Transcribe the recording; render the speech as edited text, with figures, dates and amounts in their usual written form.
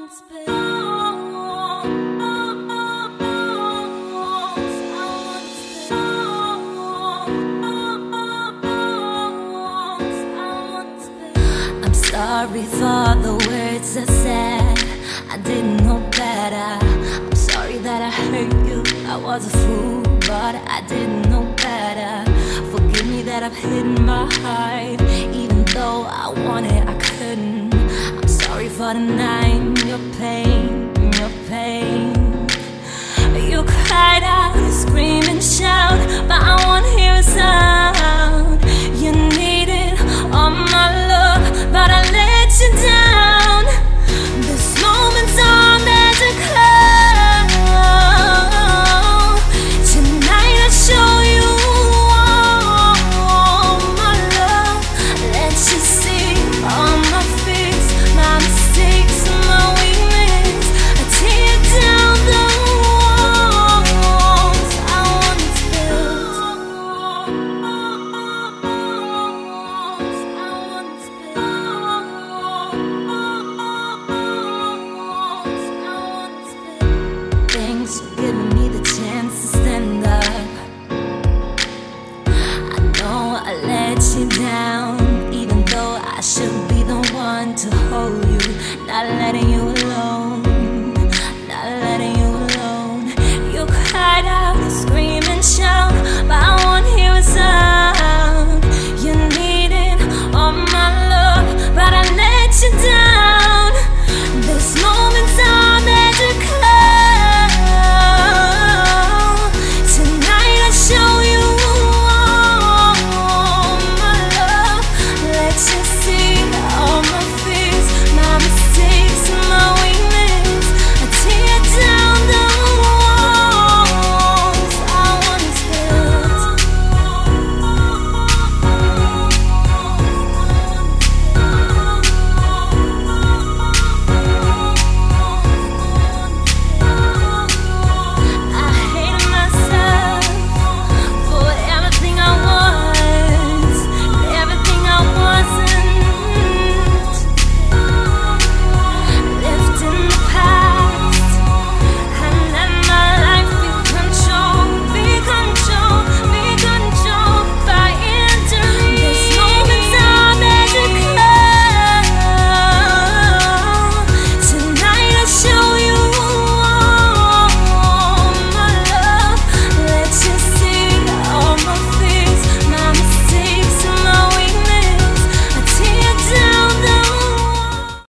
once I'm sorry for the words I said. I didn't know better. I'm sorry that I hurt you. I was a fool, but I didn't know better. Forgive me that I've hidden my heart. Even though I wanted, I couldn't. I'm sorry for denying your pain, your pain. You cried out, scream and shout, but I won't hear a sound. You needed all my love, but I let you down. This moment's all meant to come. Tonight I show you all my love. Let you see all my fears, my mistakes, my weakness. I tear down the walls I once built. Thanks for giving me the chance to stand up. I know I let you down, even though I should be the one to hold you, not letting you